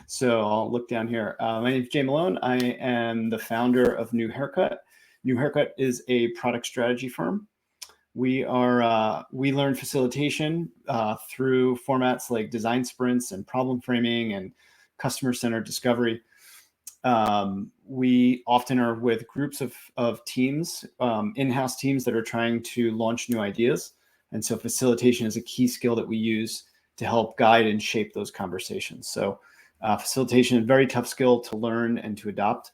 So I'll look down here. My name is Jay Malone. I am the founder of New Haircut. New Haircut is a product strategy firm. We learn facilitation through formats like design sprints and problem framing and customer-centered discovery. We often are with groups of teams, in-house teams that are trying to launch new ideas. And so facilitation is a key skill that we use to help guide and shape those conversations. So facilitation is a very tough skill to learn and to adopt.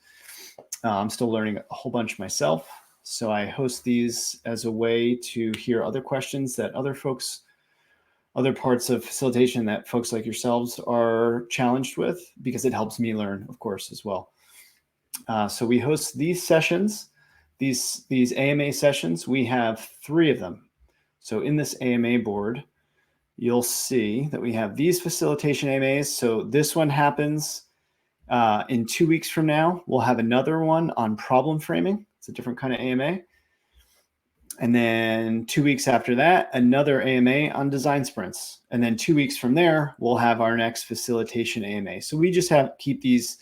I'm still learning a whole bunch myself. So I host these as a way to hear other questions that other parts of facilitation that folks like yourselves are challenged with, because it helps me learn, of course, as well. So we host these sessions, these AMA sessions. We have 3 of them. So in this AMA board, you'll see that we have these facilitation AMAs. So this one happens in 2 weeks from now. We'll have another one on problem framing. It's a different kind of AMA. And then 2 weeks after that, another AMA on design sprints. And then 2 weeks from there, we'll have our next facilitation AMA. So we just keep these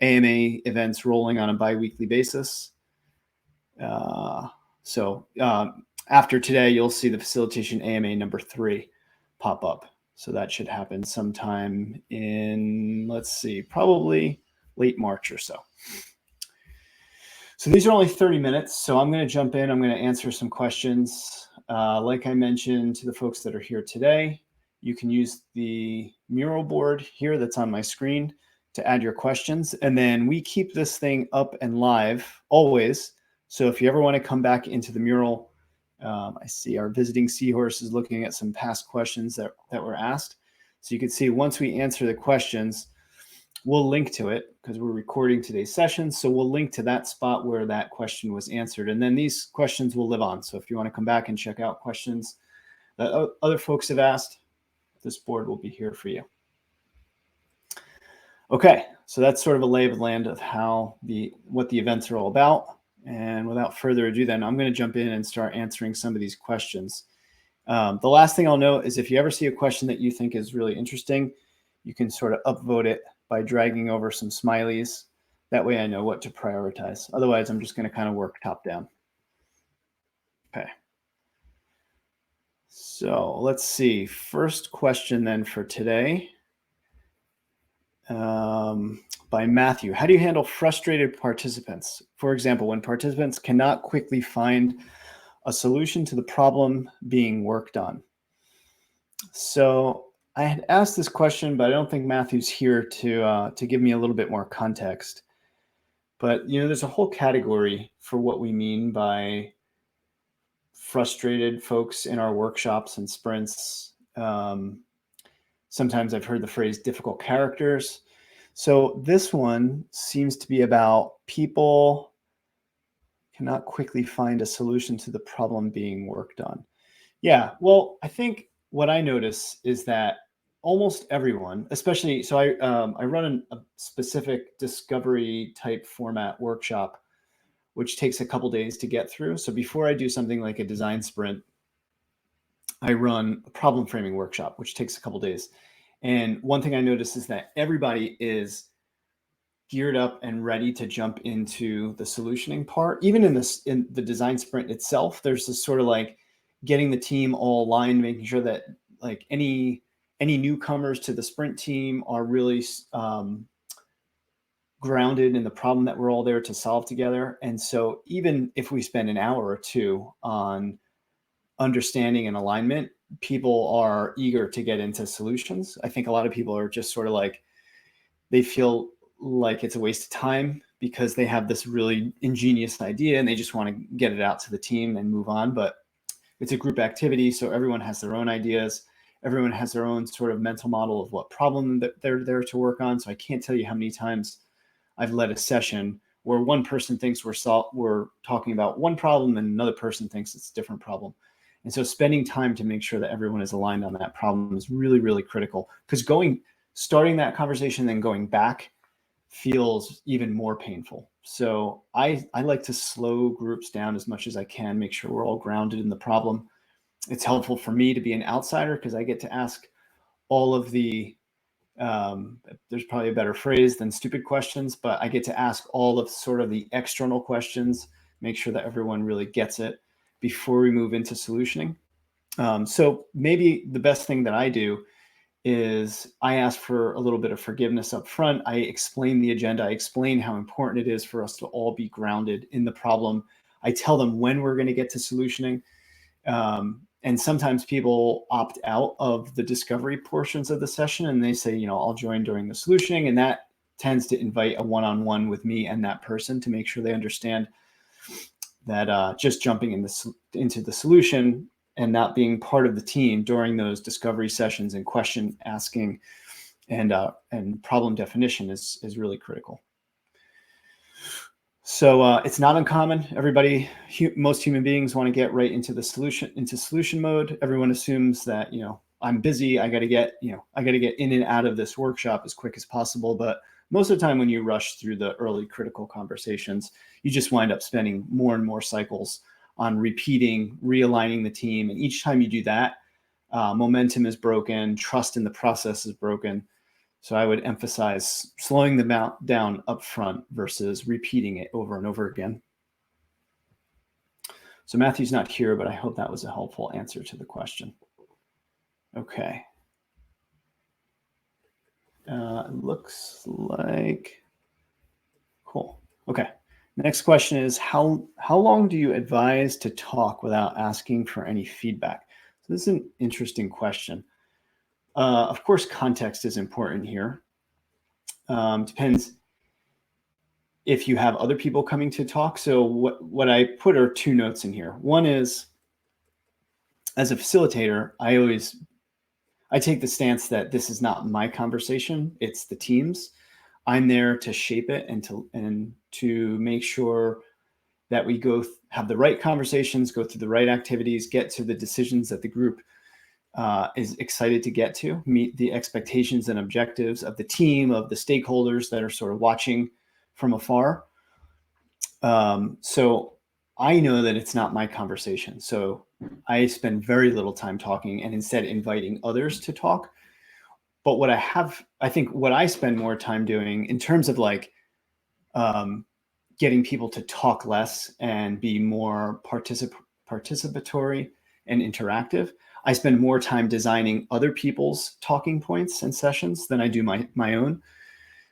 AMA events rolling on a bi-weekly basis. After today, you'll see the facilitation AMA number 3 pop up. So that should happen sometime in, let's see, probably late March or so. So these are only 30 minutes. So I'm going to jump in. I'm going to answer some questions. Like I mentioned to the folks that are here today, you can use the mural board here that's on my screen to add your questions. And then we keep this thing up and live always. So if you ever want to come back into the mural, I see our visiting seahorse is looking at some past questions that were asked. So you can see once we answer the questions, we'll link to it because we're recording today's session. So we'll link to that spot where that question was answered. And then these questions will live on. So if you want to come back and check out questions that other folks have asked, this board will be here for you. Okay, so that's sort of a lay of the land of what the events are all about. And without further ado, then I'm going to jump in and start answering some of these questions. The last thing I'll note is if you ever see a question that you think is really interesting, you can sort of upvote it by dragging over some smileys. That way I know what to prioritize. Otherwise, I'm just going to kind of work top down. Okay. So let's see. First question then for today. By Matthew. How do you handle frustrated participants? For example, when participants cannot quickly find a solution to the problem being worked on. So I had asked this question, but I don't think Matthew's here to give me a little bit more context. But there's a whole category for what we mean by frustrated folks in our workshops and sprints. Sometimes I've heard the phrase difficult characters. So this one seems to be about people cannot quickly find a solution to the problem being worked on. Yeah, well, I think what I notice is that almost everyone, especially, so I run a specific discovery type format workshop, which takes a couple days to get through. So before I do something like a design sprint, I run a problem framing workshop, which takes a couple days. And one thing I noticed is that everybody is geared up and ready to jump into the solutioning part. Even in the design sprint itself, there's this sort of like getting the team all aligned, making sure that like any newcomers to the sprint team are really grounded in the problem that we're all there to solve together. And so even if we spend an hour or 2 on understanding and alignment, people are eager to get into solutions. I think a lot of people are just sort of like, they feel like it's a waste of time because they have this really ingenious idea and they just want to get it out to the team and move on. But it's a group activity, so everyone has their own ideas. Everyone has their own sort of mental model of what problem that they're there to work on. So I can't tell you how many times I've led a session where one person thinks we're talking about one problem and another person thinks it's a different problem. And so spending time to make sure that everyone is aligned on that problem is really, really critical, because starting that conversation and then going back feels even more painful. So I like to slow groups down as much as I can, make sure we're all grounded in the problem. It's helpful for me to be an outsider because I get to ask all of the There's probably a better phrase than stupid questions, but I get to ask all of sort of the external questions, make sure that everyone really gets it before we move into solutioning. So maybe the best thing that I do is I ask for a little bit of forgiveness up front. I explain the agenda. I explain how important it is for us to all be grounded in the problem. I tell them when we're going to get to solutioning. And sometimes people opt out of the discovery portions of the session and they say, I'll join during the solutioning. And that tends to invite a one-on-one with me and that person to make sure they understand that just jumping into the solution and not being part of the team during those discovery sessions and question asking and problem definition is really critical. So it's not uncommon. Most human beings want to get right into solution mode. Everyone assumes that, I'm busy. I got to get in and out of this workshop as quick as possible. But most of the time when you rush through the early critical conversations, you just wind up spending more and more cycles on repeating, realigning the team. And each time you do that, momentum is broken, trust in the process is broken. So I would emphasize slowing them down up front versus repeating it over and over again. So Matthew's not here, but I hope that was a helpful answer to the question. Okay. It looks like, cool. Okay. Next question is, how long do you advise to talk without asking for any feedback? So this is an interesting question. Of course, context is important here. Depends if you have other people coming to talk. So what I put are two notes in here. One is, as a facilitator, I take the stance that this is not my conversation, it's the team's. I'm there to shape it and to make sure that we have the right conversations, go through the right activities, get to the decisions that the group is excited to get to, meet the expectations and objectives of the team, of the stakeholders that are sort of watching from afar. So I know that it's not my conversation. So I spend very little time talking and instead inviting others to talk. But I think what I spend more time doing in terms of getting people to talk less and be more participatory and interactive, I spend more time designing other people's talking points and sessions than I do my own.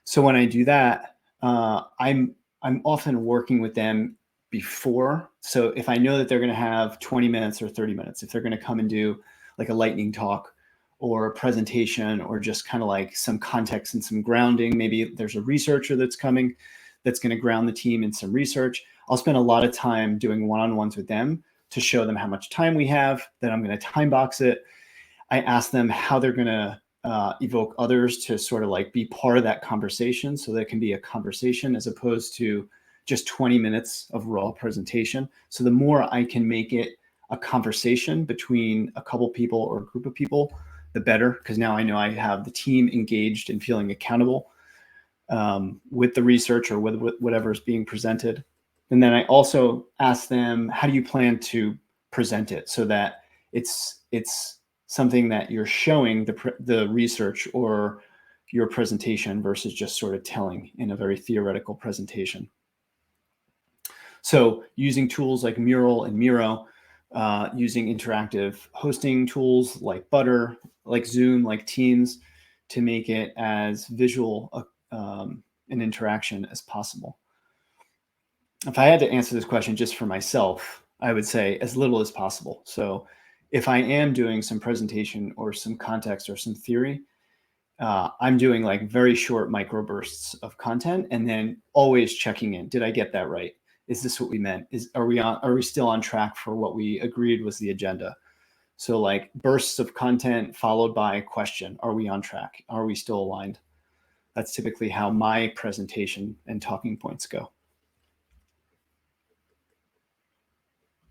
So when I do that, I'm often working with them before. So if I know that they're going to have 20 minutes or 30 minutes, if they're going to come and do like a lightning talk or a presentation or just kind of like some context and some grounding, maybe there's a researcher that's coming that's going to ground the team in some research, I'll spend a lot of time doing one-on-ones with them to show them how much time we have, that I'm going to time box it. I ask them how they're going to evoke others to sort of like be part of that conversation, so that it can be a conversation as opposed to just 20 minutes of raw presentation. So the more I can make it a conversation between a couple people or a group of people, the better, because now I know I have the team engaged and feeling accountable with the research or with whatever is being presented. And then I also ask them, how do you plan to present it so that it's something that you're showing the research or your presentation versus just sort of telling in a very theoretical presentation. So using tools like Mural and Miro, using interactive hosting tools like Butter, like Zoom, like Teams, to make it as visual an interaction as possible. If I had to answer this question just for myself, I would say as little as possible. So if I am doing some presentation or some context or some theory, I'm doing like very short microbursts of content and then always checking in. Did I get that right? Is this what we meant? Are we still on track for what we agreed was the agenda? So like bursts of content followed by a question. Are we on track? Are we still aligned? That's typically how my presentation and talking points go.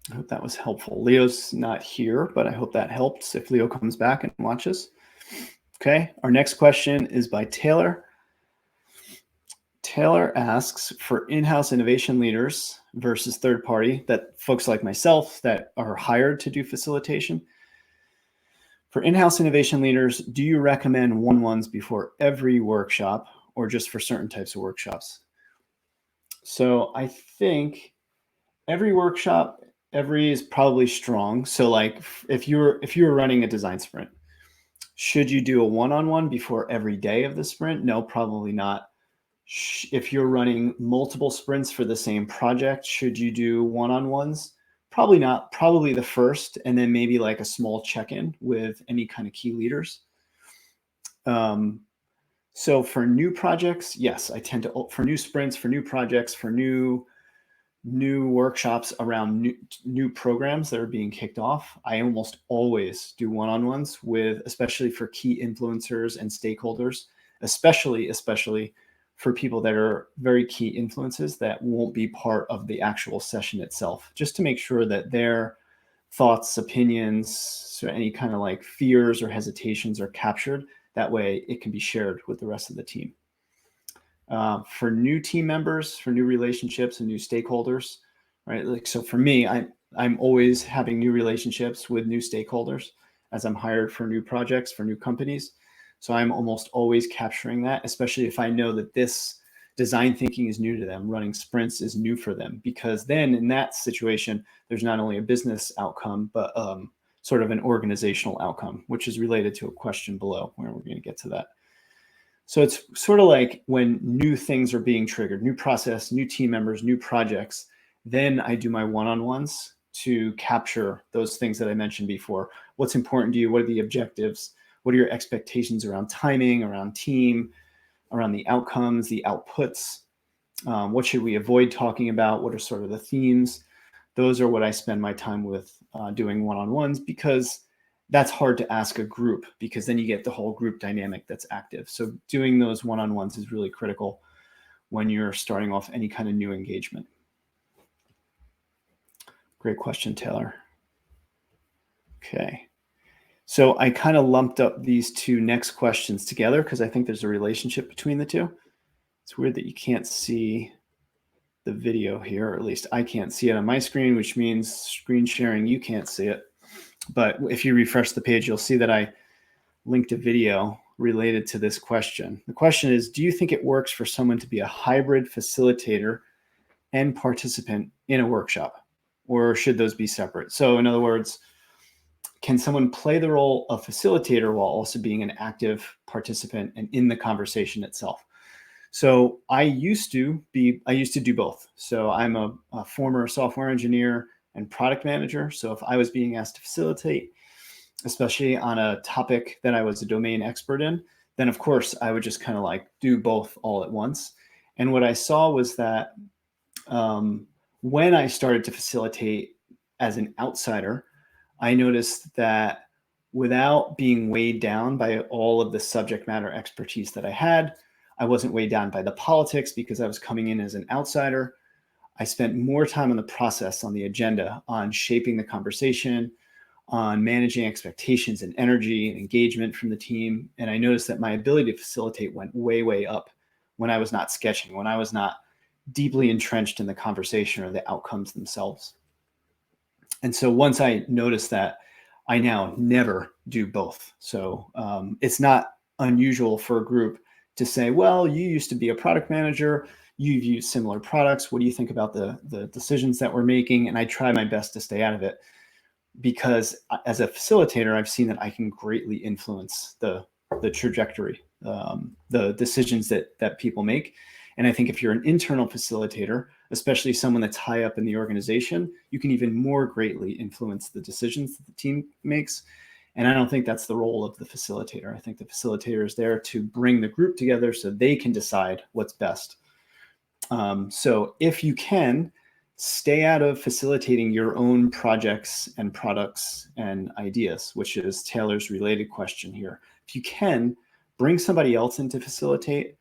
I hope that was helpful. Leo's not here, but I hope that helps if Leo comes back and watches. Okay, our next question is by Taylor. Taylor asks, for in-house innovation leaders versus third-party, that folks like myself that are hired to do facilitation, For in-house innovation leaders, do you recommend one-on-ones before every workshop or just for certain types of workshops? So I think every workshop, every is probably strong. So like if you're running a design sprint, should you do a one-on-one before every day of the sprint? No, probably not. If you're running multiple sprints for the same project, should you do one-on-ones? Probably not. Probably the first, and then maybe like a small check-in with any kind of key leaders. So for new projects, yes, I tend to, for new sprints, for new projects, for new workshops around new programs that are being kicked off, I almost always do one-on-ones with, especially for key influencers and stakeholders, especially for people that are very key influences that won't be part of the actual session itself, just to make sure that their thoughts, opinions, so any kind of like fears or hesitations are captured. That way it can be shared with the rest of the team. For new team members, for new relationships and new stakeholders, right? Like, so for me, I'm always having new relationships with new stakeholders as I'm hired for new projects, for new companies. So I'm almost always capturing that, especially if I know that this design thinking is new to them, running sprints is new for them, because then in that situation, there's not only a business outcome, but sort of an organizational outcome, which is related to a question below where we're going to get to that. So it's sort of like when new things are being triggered, new process, new team members, new projects, then I do my one-on-ones to capture those things that I mentioned before. What's important to you? What are the objectives? What are your expectations around timing, around team, around the outcomes, the outputs? What should we avoid talking about? What are sort of the themes? Those are what I spend my time with doing one-on-ones, because that's hard to ask a group, because then you get the whole group dynamic that's active. So doing those one-on-ones is really critical when you're starting off any kind of new engagement. Great question, Taylor. Okay. So I kind of lumped up these two next questions together because I think there's a relationship between the two. It's weird that you can't see the video here, or at least I can't see it on my screen, which means screen sharing, you can't see it. But if you refresh the page, you'll see that I linked a video related to this question. The question is, do you think it works for someone to be a hybrid facilitator and participant in a workshop, or should those be separate? So in other words, can someone play the role of facilitator while also being an active participant and in the conversation itself? So I used to do both. So I'm a former software engineer and product manager. So if I was being asked to facilitate, especially on a topic that I was a domain expert in, then of course I would just kind of like do both all at once. And what I saw was that when I started to facilitate as an outsider, I noticed that without being weighed down by all of the subject matter expertise that I had, I wasn't weighed down by the politics because I was coming in as an outsider. I spent more time on the process, on the agenda, on shaping the conversation, on managing expectations and energy and engagement from the team. And I noticed that my ability to facilitate went way, way up when I was not sketching, when I was not deeply entrenched in the conversation or the outcomes themselves. And so once I noticed that, I now never do both. So it's not unusual for a group to say, well, you used to be a product manager, you've used similar products, what do you think about the decisions that we're making? And I try my best to stay out of it, because as a facilitator, I've seen that I can greatly influence the trajectory, the decisions that people make. And I think if you're an internal facilitator, especially someone that's high up in the organization, you can even more greatly influence the decisions that the team makes. And I don't think that's the role of the facilitator. I think the facilitator is there to bring the group together so they can decide what's best. So if you can, stay out of facilitating your own projects and products and ideas, which is Taylor's related question here. If you can, bring somebody else in to facilitate.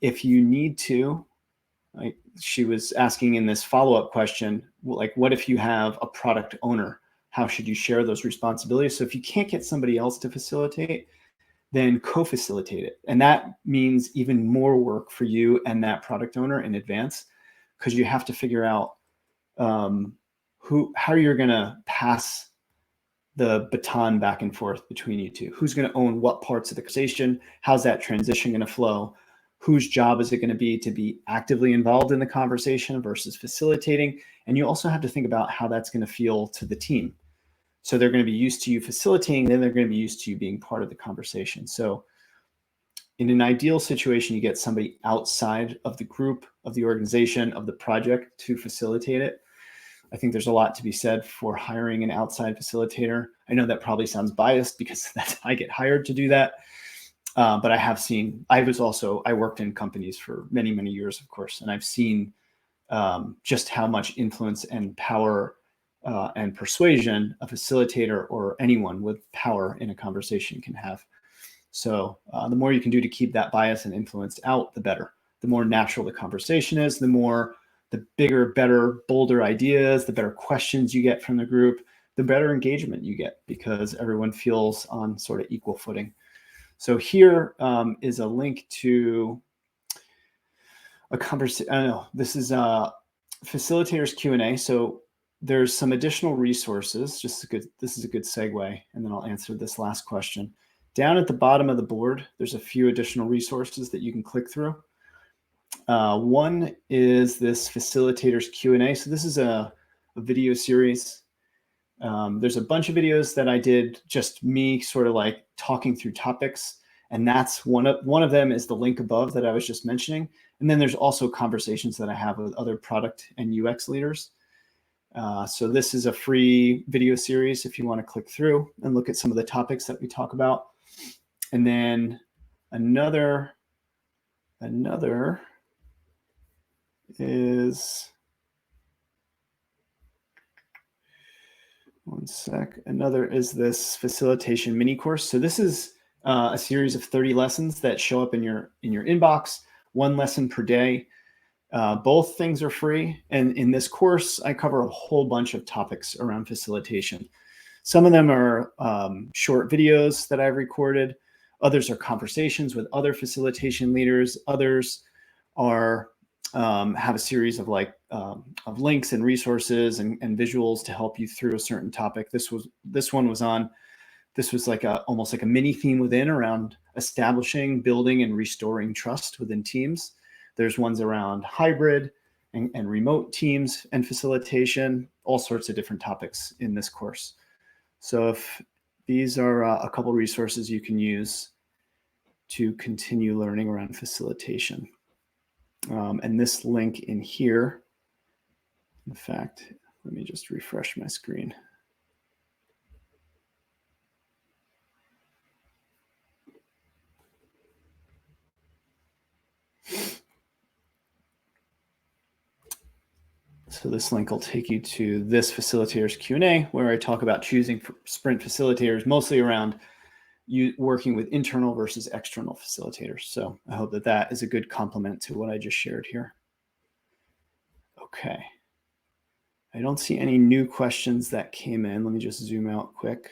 If you need to, like she was asking in this follow-up question, like, what if you have a product owner? How should you share those responsibilities? So if you can't get somebody else to facilitate, then co-facilitate it. And that means even more work for you and that product owner in advance, because you have to figure out how you're going to pass the baton back and forth between you two. Who's going to own what parts of the conversation? How's that transition going to flow? Whose job is it going to be actively involved in the conversation versus facilitating? And you also have to think about how that's going to feel to the team. So they're going to be used to you facilitating, then they're going to be used to you being part of the conversation. So in an ideal situation, you get somebody outside of the group, of the organization, of the project to facilitate it. I think there's a lot to be said for hiring an outside facilitator. I know that probably sounds biased because I get hired to do that. But I worked in companies for many, many years, of course, and I've seen just how much influence and power and persuasion a facilitator or anyone with power in a conversation can have. So the more you can do to keep that bias and influence out, the better. The more natural the conversation is, the bigger, better, bolder ideas, the better questions you get from the group, the better engagement you get because everyone feels on sort of equal footing. So here is a link to a conversation. I don't know, this is Facilitator's Q&A. So there's some additional resources. This is a good segue, and then I'll answer this last question. Down at the bottom of the board, there's a few additional resources that you can click through. One is this Facilitator's Q&A. So this is a video series. There's a bunch of videos that I did, just me sort of like talking through topics. And that's one of them is the link above that I was just mentioning. And then there's also conversations that I have with other product and UX leaders. So this is a free video series if you want to click through and look at some of the topics that we talk about. And then another is, one sec. Another is this facilitation mini course. So this is a series of 30 lessons that show up in your inbox, one lesson per day. Both things are free. And in this course, I cover a whole bunch of topics around facilitation. Some of them are short videos that I've recorded. Others are conversations with other facilitation leaders. Others are have a series of links and resources and visuals to help you through a certain topic. This was almost like a mini theme within around establishing, building, and restoring trust within teams. There's ones around hybrid and remote teams and facilitation, all sorts of different topics in this course. So if these are a couple resources you can use to continue learning around facilitation. And this link in here, in fact, let me just refresh my screen. So this link will take you to this Facilitator's Q&A, where I talk about choosing sprint facilitators, mostly around you working with internal versus external facilitators. So I hope that is a good complement to what I just shared here. Okay. I don't see any new questions that came in. Let me just zoom out quick.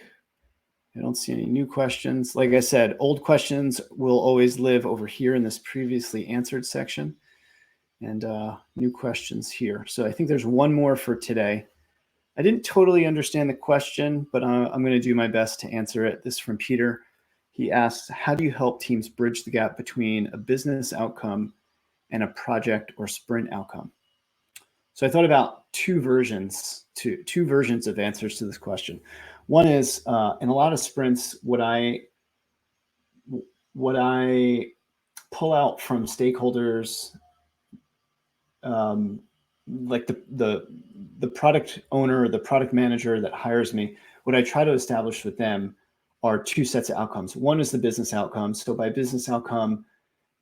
I don't see any new questions. Like I said, old questions will always live over here in this previously answered section, and new questions here. So I think there's one more for today. I didn't totally understand the question, but I'm going to do my best to answer it. This is from Peter. He asks, how do you help teams bridge the gap between a business outcome and a project or sprint outcome? So I thought about two versions of answers to this question. One is in a lot of sprints, what I pull out from stakeholders, like the product owner or the product manager that hires me, what I try to establish with them are two sets of outcomes. One is the business outcome. So by business outcome,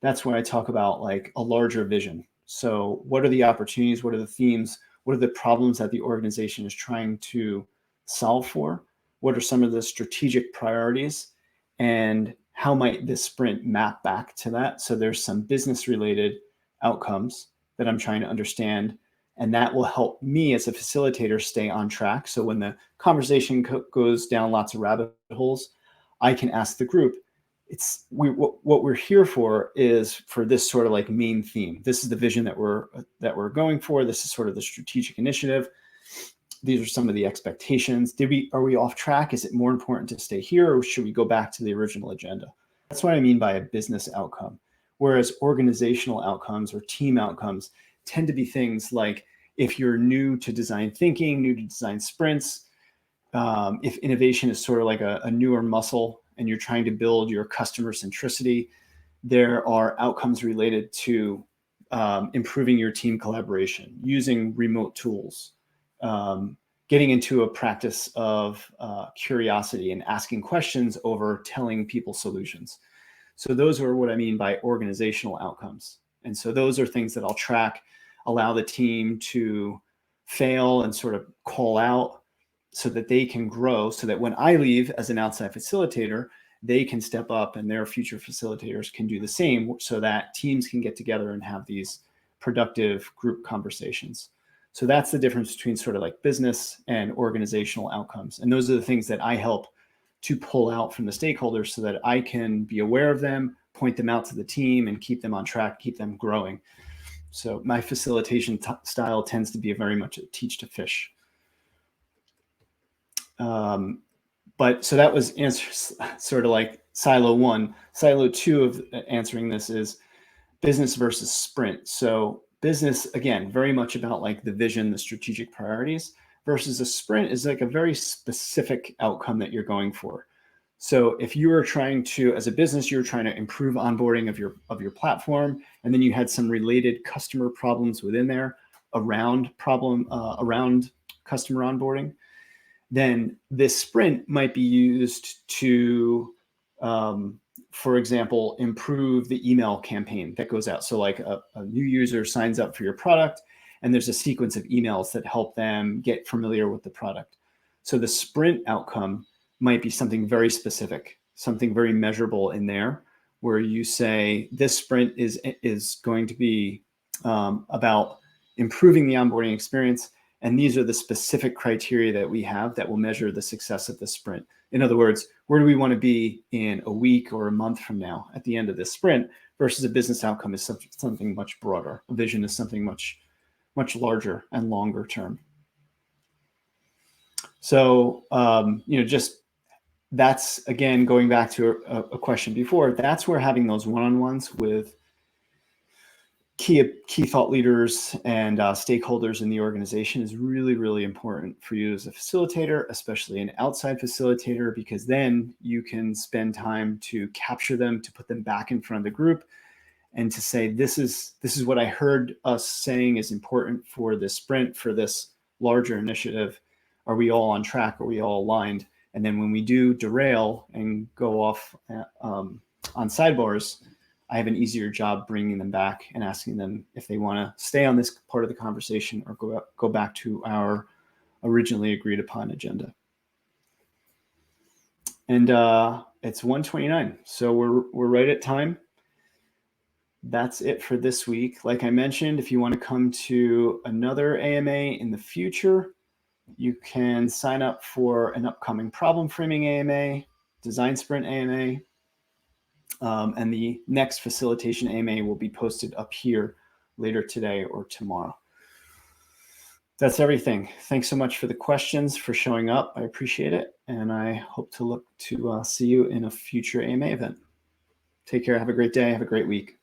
that's when I talk about like a larger vision. So what are the opportunities? What are the themes? What are the problems that the organization is trying to solve for? What are some of the strategic priorities? And how might this sprint map back to that? So there's some business related outcomes that I'm trying to understand. And that will help me as a facilitator stay on track. So when the conversation goes down lots of rabbit holes, I can ask the group, what we're here for is for this sort of like main theme. This is the vision that we're going for. This is sort of the strategic initiative. these are some of the expectations. Are we off track? Is it more important to stay here, or should we go back to the original agenda? That's what I mean by a business outcome. Whereas organizational outcomes or team outcomes tend to be things like, if you're new to design thinking, new to design sprints, if innovation is sort of like a newer muscle and you're trying to build your customer centricity, there are outcomes related to improving your team collaboration, using remote tools, getting into a practice of curiosity and asking questions over telling people solutions. So those are what I mean by organizational outcomes. And so those are things that I'll track, allow the team to fail and sort of call out so that they can grow, so that when I leave as an outside facilitator, they can step up and their future facilitators can do the same, so that teams can get together and have these productive group conversations. So that's the difference between sort of like business and organizational outcomes. And those are the things that I help to pull out from the stakeholders so that I can be aware of them, point them out to the team, and keep them on track, keep them growing. So my facilitation style tends to be very much a teach to fish. But so that was sort of like silo one. Silo two of answering this is business versus sprint. So business, again, very much about like the vision, the strategic priorities, versus a sprint is like a very specific outcome that you're going for. So if you were trying to, as a business, you're trying to improve onboarding of your platform, and then you had some related customer problems within there around customer onboarding, then this sprint might be used to, for example, improve the email campaign that goes out. So like a new user signs up for your product, and there's a sequence of emails that help them get familiar with the product. So the sprint outcome might be something very specific, something very measurable in there, where you say this sprint is going to be about improving the onboarding experience, and these are the specific criteria that we have that will measure the success of the sprint. In other words, where do we want to be in a week or a month from now at the end of this sprint, versus a business outcome is something much broader. A vision is something much larger and longer term. So, just that's, again, going back to a question before, that's where having those one-on-ones with key thought leaders and stakeholders in the organization is really, really important for you as a facilitator, especially an outside facilitator, because then you can spend time to capture them, to put them back in front of the group, and to say, this is what I heard us saying is important for this sprint, for this larger initiative. Are we all on track? Are we all aligned? And then when we do derail and go off on sidebars, I have an easier job bringing them back and asking them if they want to stay on this part of the conversation or go back to our originally agreed upon agenda. And it's 1:29, so we're right at time. That's it for this week. Like I mentioned, if you want to come to another AMA in the future, you can sign up for an upcoming problem framing AMA, design sprint AMA, and the next facilitation AMA will be posted up here later today or tomorrow. That's everything. Thanks so much for the questions, for showing up. I appreciate it. And I hope to see you in a future AMA event. Take care. Have a great day. Have a great week.